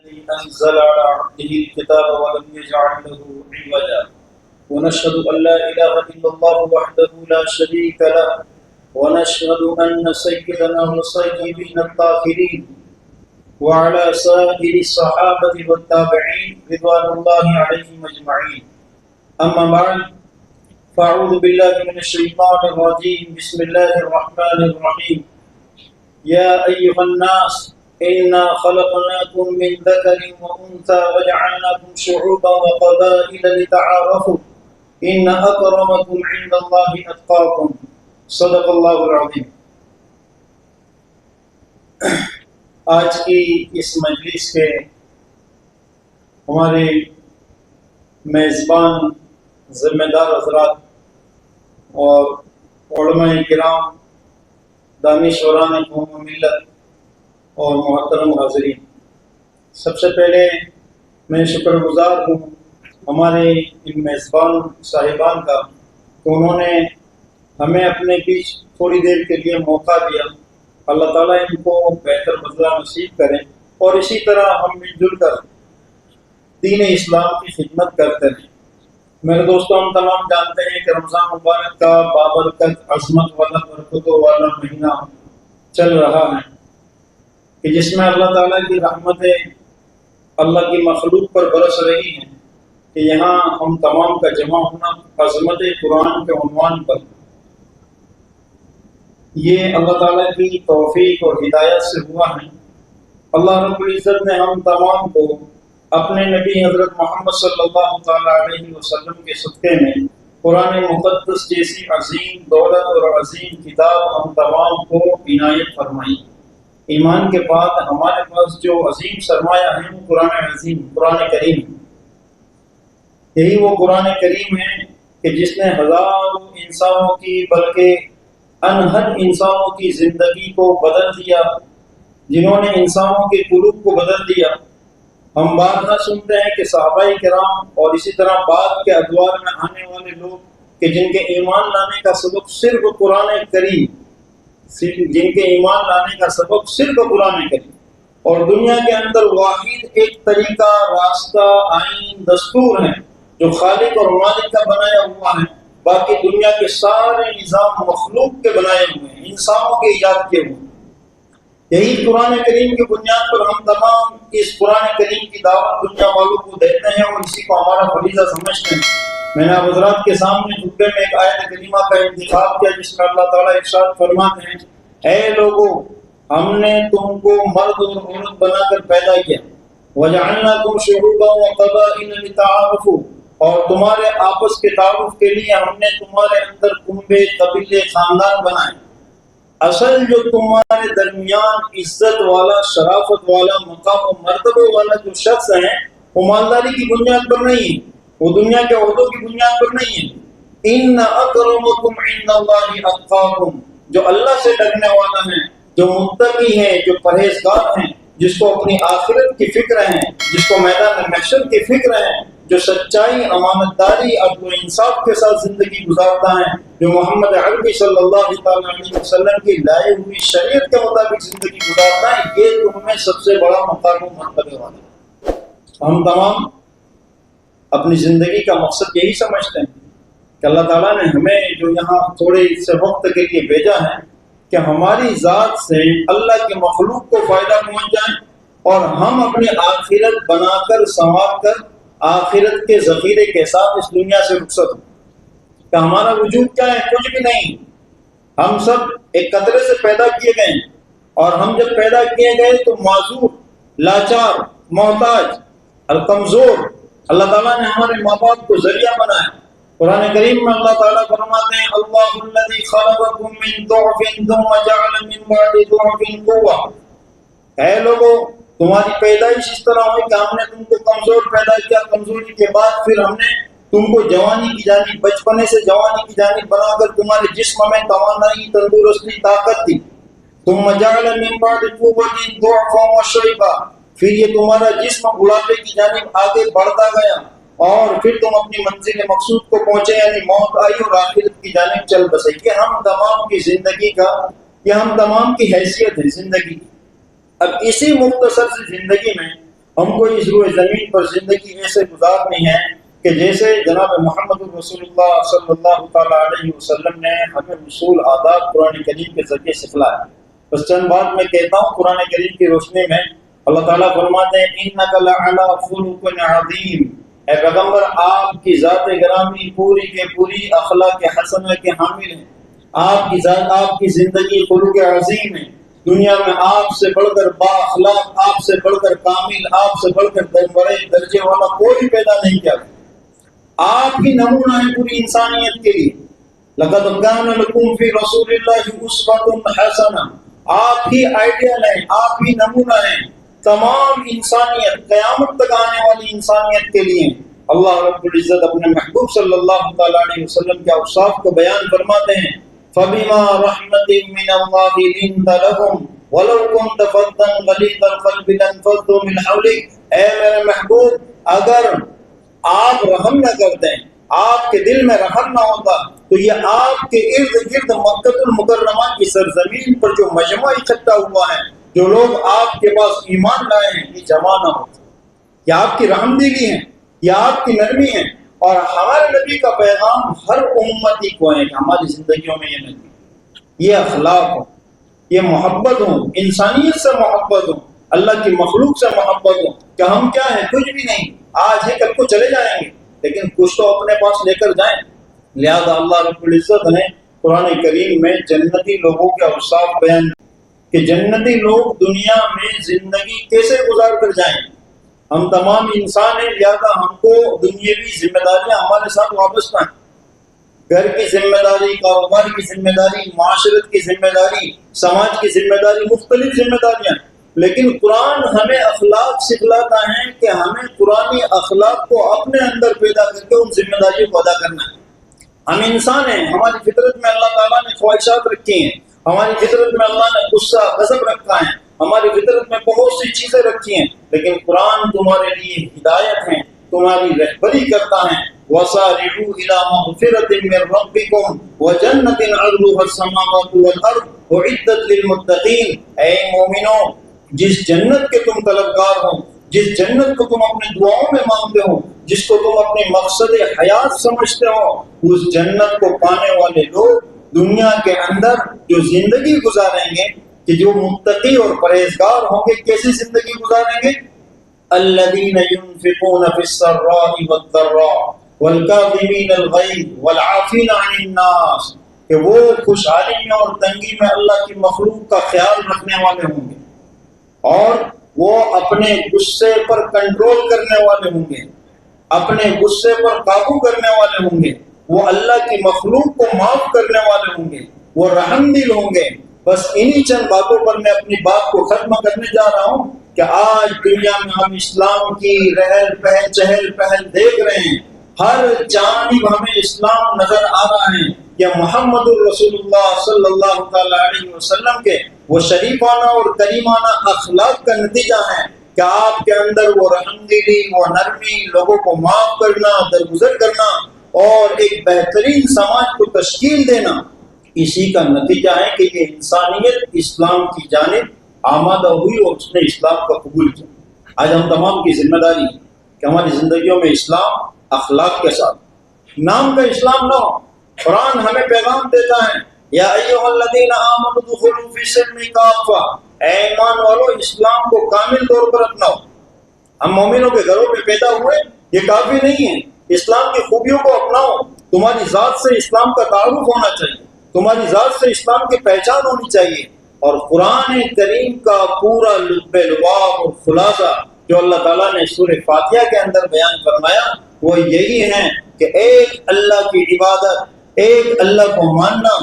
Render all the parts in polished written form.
الذي أنزل على عبده الكتاب ولم يجعل له عوجا ونشهد أن لا إله إلا الله وحده لا شريك له ونشهد أن سيدنا وسيدنا الطاهرين وعلى سائر الصحابة والتابعين رضوان الله عليهم أجمعين أما بعد فأعوذ بالله من الشيطان الرجيم بسم الله الرحمن الرحيم يا أيها الناس إنا خلقناكم من ذكر وأنثى وجعلناكم شعوبا وقبائل لتعارفوا إن أكرمكم عند الله أتقاكم صدق الله العظيم. آج کی اس مجلس کے ہمارے میزبان ذمہ دار حضرات اور علماء کرام، دانشوران قوم و ملت اور محترم حاضرین، سب سے پہلے میں شکر گزار ہوں ہمارے ان میزبان صاحبان کا کہ انہوں نے ہمیں اپنے بیچ تھوڑی دیر کے لیے موقع دیا. اللہ تعالیٰ ان کو بہتر بدلہ نصیب کریں اور اسی طرح ہم مل جل کر دین اسلام کی خدمت کرتے رہیں. میرے دوستوں، ہم تمام جانتے ہیں کہ رمضان مبارک کا بابرکت عظمت والا برکتوں والا مہینہ چل رہا ہے کہ جس میں اللہ تعالیٰ کی رحمتیں اللہ کی مخلوق پر برس رہی ہیں کہ یہاں ہم تمام کا جمع ہونا عظمت قرآن کے عنوان پر یہ اللہ تعالیٰ کی توفیق اور ہدایت سے ہوا ہے. اللہ رب العزت نے ہم تمام کو اپنے نبی حضرت محمد صلی اللہ تعالیٰ علیہ وسلم کے صدقے میں قرآن مقدس جیسی عظیم دولت اور عظیم کتاب ہم تمام کو عنایت فرمائی. ایمان کے بعد ہمارے پاس جو عظیم سرمایہ ہے وہ قرآن عظیم، قرآن کریم. یہی وہ قرآن کریم ہے کہ جس نے ہزاروں انسانوں کی بلکہ انہد انسانوں کی زندگی کو بدل دیا، جنہوں نے انسانوں کے قلوب کو بدل دیا. ہم بارہا سنتے ہیں کہ صحابہ کرام اور اسی طرح بعد کے ادوار میں آنے والے لوگ کہ جن کے ایمان لانے کا سبب صرف قرآن کریم، جن کے ایمان لانے کا سبب صرف قرآن کریم، اور دنیا کے اندر واحد ایک طریقہ، راستہ، آئین، دستور ہے جو خالق اور مالک کا بنایا ہوا ہے. باقی دنیا کے سارے نظام مخلوق کے بنائے ہوئے ہیں، انسانوں کے ایجاد کیے ہوئے ہیں. یہی قرآن کریم کی بنیاد پر ہم تمام اس قرآن کریم کی دعوت دنیا والوں کو دیتے ہیں اور اسی کو ہمارا فریضہ سمجھتے ہیں. میں نے حضرات کے سامنے خطبے میں ایک آیت کریمہ کا انتخاب کیا جس میں اللہ تعالیٰ ارشاد فرماتے ہیں، اے لوگوں، ہم نے تم کو مرد اور عورت بنا کر پیدا کیا، وَجَعَلْنَاكُمْ شُعُوبًا وَقَبَائِلَ لِتَعَارَفُوا، اور تمہارے آپس کے تعارف کے لیے ہم نے تمہارے اندر کنبے، قبیلے، خاندان بنائے. اصل جو تمہارے درمیان عزت والا، شرافت والا، مقام و مرتبہ والا جو شخص ہے وہ مالداری کی بنیاد پر نہیں ہے، وہ دنیا کے عہدوں کی بنیاد پر نہیں ہے. ان اکرمکم عند اللہ اتقاکم، جو اللہ سے ڈرنے والا ہے، جو متقی ہے، جو پرہیزگار ہیں، جس کو اپنی آخرت کی فکر ہے، جس کو میدان محشر کی فکر ہے، جو سچائی، امانت داری، عدل و انصاف کے ساتھ زندگی گزارتا ہے، جو محمد عربی صلی اللہ علیہ وسلم کی لائے ہوئی شریعت کے مطابق زندگی گزارتا ہے، یہ تم میں سب سے بڑا مقام و مرتبہ والا ہے. ہم تمام اپنی زندگی کا مقصد یہی سمجھتے ہیں کہ اللہ تعالیٰ نے ہمیں جو یہاں تھوڑے سے وقت کے لیے بھیجا ہے کہ ہماری ذات سے اللہ کے مخلوق کو فائدہ پہنچ جائے اور ہم اپنی آخرت بنا کر، سنوار کر، آخرت کے ذخیرے کے ساتھ اس دنیا سے رخصت ہو. کہ ہمارا وجود کیا ہے؟ کچھ بھی نہیں. ہم سب ایک قطرے سے پیدا کیے گئے ہیں اور ہم جب پیدا کیے گئے تو معذور، لاچار، محتاج، الکمزور. اللہ تعالیٰ نے ہمارے ماں باپ کو ذریعہ بنایا. قرآن کریم میں اللہ تعالیٰ فرماتے ہیں، اللہ الذی خلقکم من ضعف ثم جعل من بعد ضعف قوة. اے لوگوں، تمہاری پیدائش اس طرح ہوئی کہ ہم نے تم کو کمزور پیدا کیا، کمزوری کے بعد پھر ہم نے تم کو جوانی کی جانب، بچپنے سے جوانی کی جانب بنا کر تمہارے جسم میں توانائی، تندرستی، طاقت دی. ثم جعل من بعد قوة ضعفا وشيبا، پھر یہ تمہارا جسم بڑھاپے کی جانب آگے بڑھتا گیا اور پھر تم اپنی منزل مقصود کو پہنچے، یعنی موت آئی اور آخرت کی جانب چل بسے. یہ ہم تمام کی زندگی کا، یہ ہم تمام کی حیثیت ہے زندگی کی. اب اسی مختصر سی زندگی میں ہم کو اس روئے زمین پر زندگی ایسے گزارنی ہے کہ جیسے جناب محمد رسول اللہ صلی اللہ تعالیٰ علیہ وسلم نے ہمیں اصول آداب قرآن کریم کے ذریعے سکھلایا۔ بس چند بات میں کہتا ہوں قرآن کریم کی روشنی میں۔ اللہ تعالیٰ فرماتے ہیں اِنَّكَ لَعَلَىٰ خُلُقٍ عَظِيمٍ، اے پیغمبر آپ کی ذات گرامی پوری کے پوری اخلاق حسنہ کے حامل ہیں۔ آپ کی ذات، آپ کی زندگی خلق عظیم ہے۔ دنیا میں آپ سے بڑھ کر با اخلاق، آپ سے بڑھ کر کامل، آپ سے بڑھ کر بڑے درجے والا کوئی پیدا نہیں کیا۔ آپ ہی نمونہ ہے پوری انسانیت کے لیے۔ لَقَدْ كَانَ لَكُمْ فِي رَسُولِ اللَّهِ أُسْوَةٌ حَسَنَةٌ، آپ ہی آئیڈیل ہیں، آپ ہی نمونہ ہیں تمام انسانیت، قیامت تک آنے والی انسانیت کے لیے۔ اللہ رب العزت اپنے محبوب صلی اللہ تعالیٰ علیہ وسلم کے اوصاف کو بیان فرماتے ہیں، فَبِمَا رَحْمَةٍ مِّنَ اللَّهِ لِنتَ لَهُمْ وَلَوْ كُنتَ فَظًّا غَلِيظَ الْقَلْبِ لَانفَضُّوا مِنْ حَوْلِكَ، اے میرے محبوب اگر آپ رحم نہ کرتے، آپ کے دل میں رحم نہ ہوتا تو یہ آپ کے ارد گرد مکہ المکرمہ کی سرزمین پر جو مجمع اکٹھا ہوا ہے، جو لوگ آپ کے پاس ایمان لائے ہیں، یہ جمع نہ ہوتا۔ یہ آپ کی رحمدلی ہے، یہ آپ کی نرمی ہے۔ اور ہمارے نبی کا پیغام ہر امتی کو ہے کہ ہماری زندگیوں میں یہ نرمی، یہ اخلاق ہو، یہ محبت ہو، انسانیت سے محبت ہو، اللہ کی مخلوق سے محبت ہو کہ ہم کیا ہیں، کچھ بھی نہیں، آج ہے کل کو چلے جائیں گے، لیکن کچھ تو اپنے پاس لے کر جائیں۔ لہذا اللہ رب العزت نے قرآن کریم میں جنتی لوگوں کے اوصاف بیان کہ جنتی لوگ دنیا میں زندگی کیسے گزار کر جائیں۔ ہم تمام انسان ہیں، لہذا ہم کو دنیاوی ذمہ داریاں ہمارے ساتھ وابستہ ہیں۔ گھر کی ذمہ داری، کاروبار کی ذمہ داری، معاشرت کی ذمہ داری، سماج کی ذمہ داری، مختلف ذمہ داریاں، لیکن قرآن ہمیں اخلاق سکھلاتا ہے کہ ہمیں قرآنی اخلاق کو اپنے اندر پیدا کر کے ان ذمہ داریوں کو ادا کرنا ہے۔ ہم انسان ہیں، ہماری فطرت میں اللہ تعالیٰ نے خواہشات رکھی ہیں، ہماری فطرت میں اللہ نے غصہ، غضب رکھا ہے، ہماری فطرت میں بہت سی چیزیں رکھی ہیں، لیکن قرآن تمہارے لیے ہدایت ہے، تمہاری رہبری کرتا ہے۔ وَسَارِعُوا إِلَىٰ مَغْفِرَةٍ مِّن رَّبِّكُمْ وَجَنَّةٍ عَرْضُهَا السَّمَاوَاتُ وَالْأَرْضُ أُعِدَّتْ لِلْمُتَّقِينَ، اے مومنو جس جنت کے تم طلبگار ہو، جس جنت کو تم اپنی دعاؤں میں مانگتے ہو، جس کو تم اپنی مقصد حیات سمجھتے ہو، اس جنت کو پانے والے لوگ دنیا کے اندر جو زندگی گزاریں گے، کہ جو متقی اور پرہیزگار ہوں گے، کیسی زندگی گزاریں گے؟ الذین ينفقون فی السراء والضراء والکاظمین الغیظ والعافین عن الناس، کہ وہ خوشحالی میں اور تنگی میں اللہ کی مخلوق کا خیال رکھنے والے ہوں گے، اور وہ اپنے غصے پر کنٹرول کرنے والے ہوں گے، اپنے غصے پر قابو کرنے والے ہوں گے، وہ اللہ کی مخلوق کو معاف کرنے والے ہوں گے، وہ رحم دل ہوں گے۔ بس انہی چند باتوں پر میں اپنی بات کو ختم کرنے جا رہا ہوں کہ آج دنیا میں ہم اسلام کی رہل پہل چہل پہل دیکھ رہے ہیں، ہر جانب ہمیں اسلام نظر آ رہا ہے کہ محمد الرسول اللہ صلی اللہ تعالی علیہ وسلم کے وہ شریفانہ اور کریمانہ اخلاق کا نتیجہ ہے کہ آپ کے اندر وہ رحم دلی، وہ نرمی، لوگوں کو معاف کرنا، درگزر کرنا اور ایک بہترین سماج کو تشکیل دینا، اسی کا نتیجہ ہے کہ یہ انسانیت اسلام کی جانب آمادہ ہوئی اور اس نے اسلام کا قبول کیا۔ آج ہم تمام کی ذمہ داری ہے کہ ہماری زندگیوں میں اسلام اخلاق کے ساتھ، نام کا اسلام نہ ہو۔ قرآن ہمیں پیغام دیتا ہے، یا ایھا الذین آمنوا ادخلوا فی السلم کافہ، اے ایمان والو اسلام کو کامل طور پر اپناؤ۔ ہم مومنوں کے گھروں میں پیدا ہوئے یہ کافی نہیں ہے، اسلام کی خوبیوں کو اپناؤ۔ تمہاری ذات سے اسلام کا تعارف ہونا چاہیے، تمہاری ذات سے اسلام کی پہچان ہونی چاہیے۔ اور قرآن کریم کا پورا لب لباب اور خلاصہ جو اللہ تعالیٰ نے سورہ فاتحہ کے اندر بیان فرمایا وہ یہی ہے کہ ایک اللہ کی عبادت، ایک اللہ کو ماننا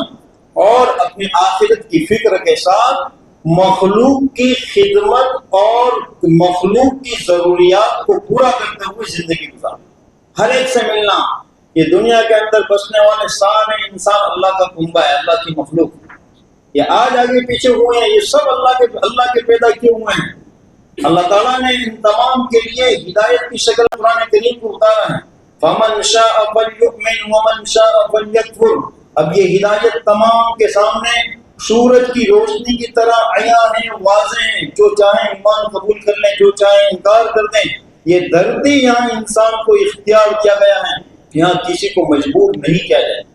اور اپنی آخرت کی فکر کے ساتھ مخلوق کی خدمت اور مخلوق کی ضروریات کو پورا کرتے ہوئے زندگی گزارنا، ہر ایک سے ملنا۔ یہ دنیا کے اندر بسنے والے سارے انسان اللہ کا کنبہ ہے، اللہ کی مخلوق، یہ آج آگے پیچھے ہوئے ہیں، یہ سب اللہ کے پیدا کیے ہوئے ہیں۔ اللہ تعالیٰ نے ان تمام کے لیے ہدایت کی شکل قرآن کریم کو اتارا ہے، فَمَنْ شَاءَ فَلْيُؤْمِنْ وَمَنْ شَاءَ فَلْيَكْفُرْ۔ اب یہ ہدایت تمام کے سامنے سورج کی روشنی کی طرح عیاں ہیں، واضح ہیں، جو چاہیں ایمان قبول کر لیں، جو چاہیں انکار کر دیں۔ یہ دھرتی یہاں انسان کو اختیار کیا گیا ہے، یہاں کسی کو مجبور نہیں کیا جائے گا،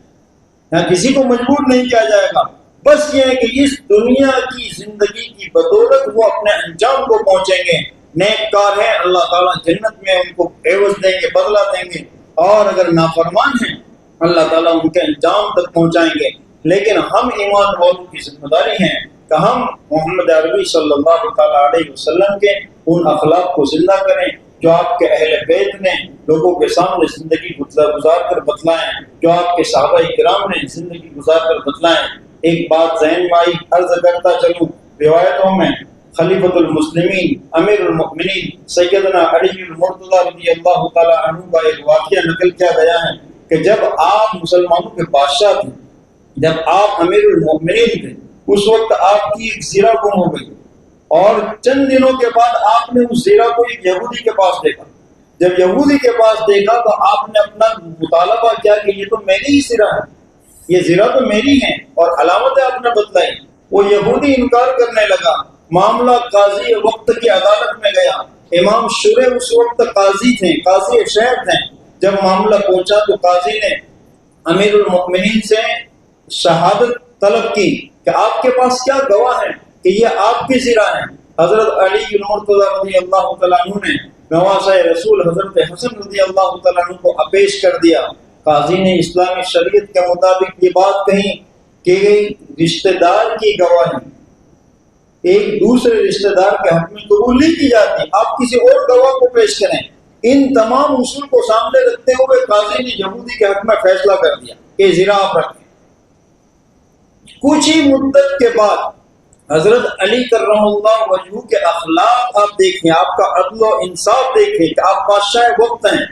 یہاں کسی کو مجبور نہیں کیا جائے گا۔ بس یہ ہے کہ اس دنیا کی زندگی کی بدولت وہ اپنے انجام کو پہنچیں گے۔ نیک کار ہیں، اللہ تعالیٰ جنت میں ان کو عوض دیں گے، بدلہ دیں گے، اور اگر نافرمان ہیں اللہ تعالیٰ ان کے انجام تک پہنچائیں گے۔ لیکن ہم ایمان والوں کی ذمہ داری ہے کہ ہم محمد عربی صلی اللہ تعالیٰ علیہ وسلم کے ان اخلاق کو زندہ کریں جو آپ کے اہل بیت نے لوگوں کے سامنے زندگی گزار کر بتلائیں، جو آپ کے صحابہ کرام نے زندگی گزار کر بتلائیں۔ ایک بات ذہن میں آئی، عرض کرتا چلوں، روایتوں میں خلیفۃ المسلمین امیر المؤمنین سیدنا علی المرتضی رضی اللہ تعالیٰ عنہ کا ایک واقعہ نقل کیا گیا ہے کہ جب آپ مسلمانوں کے بادشاہ تھے، جب آپ امیر المؤمنین تھے، اس وقت آپ کی ایک زیرہ گم ہو گئی، اور چند دنوں کے بعد آپ نے اس زیرہ کو ایک یہودی کے پاس دیکھا۔ جب یہودی کے پاس دیکھا تو آپ نے اپنا مطالبہ کیا کہ یہ تو میری ہی زیرہ ہے، یہ زیرہ تو میری ہے، اور علامتیں آپ نے بتلائی۔ وہ یہودی انکار کرنے لگا۔ معاملہ قاضی وقت کی عدالت میں گیا۔ امام شورے اس وقت قاضی تھے، قاضی شہر تھے۔ جب معاملہ پہنچا تو قاضی نے امیر المؤمنین سے شہادت طلب کی کہ آپ کے پاس کیا گواہ ہے کہ یہ آپ کی زیرہ ہے۔ حضرت علی المرتضی رضی اللہ تعالیٰ عنہ نے نواسۂ رسول حضرت حسن رضی اللہ تعالیٰ عنہ کو اپیش کر دیا۔ قاضی نے اسلامی شریعت کے مطابق یہ بات کہی کہ رشتہ دار کی گواہی ایک دوسرے رشتہ دار کے حق میں قبول نہیں کی جاتی، آپ کسی اور گواہ کو پیش کریں۔ ان تمام اصول کو سامنے رکھتے ہوئے قاضی نے یہودی کے حق میں فیصلہ کر دیا کہ زیرہ آپ رکھیں۔ کچھ ہی مدت کے بعد حضرت علی کرم اللہ وجہہ کے اخلاق آپ دیکھیں، آپ کا عدل و انصاف دیکھیں کہ آپ بادشاہ وقت ہیں،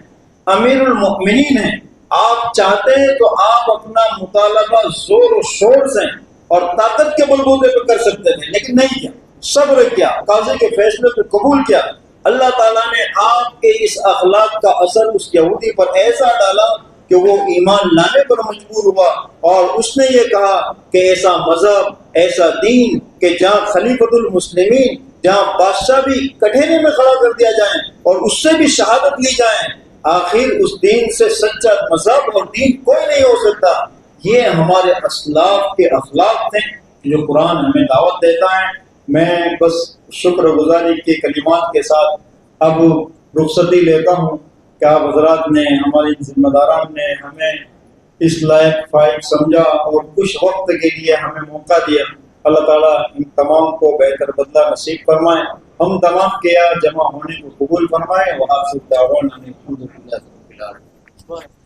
امیر المؤمنین ہیں، آپ چاہتے ہیں تو آپ اپنا مطالبہ زور و شور سے اور طاقت کے بلبوتے پہ کر سکتے تھے، لیکن نہیں کیا، صبر کیا، قاضی کے فیصلے کو قبول کیا۔ اللہ تعالیٰ نے آپ کے اس اخلاق کا اثر اس یہودی پر ایسا ڈالا کہ وہ ایمان لانے پر مجبور ہوا، اور اس نے یہ کہا کہ ایسا مذہب، ایسا دین کہ جہاں خلیفۃ المسلمین، جہاں بادشاہ بھی کٹہرے میں کھڑا کر دیا جائے اور اس سے بھی شہادت لی جائے، آخر اس دین سے سچا مذہب اور دین کوئی نہیں ہو سکتا۔ یہ ہمارے اسلاف کے اخلاق تھے جو قرآن ہمیں دعوت دیتا ہے۔ میں بس شکر گزاری کے کلمات کے ساتھ اب رخصتی لیتا ہوں کہ آپ حضرات نے، ہماری ذمہ داران نے ہمیں اس لائق فائق سمجھا اور کچھ وقت کے لیے ہمیں موقع دیا۔ اللہ تعالیٰ ان تمام کو بہتر بدلہ نصیب فرمائے، ہم تمام کے یہاں جمع ہونے کو قبول فرمائے۔ وآخر دعوانا الحمدللہ رب العالمین۔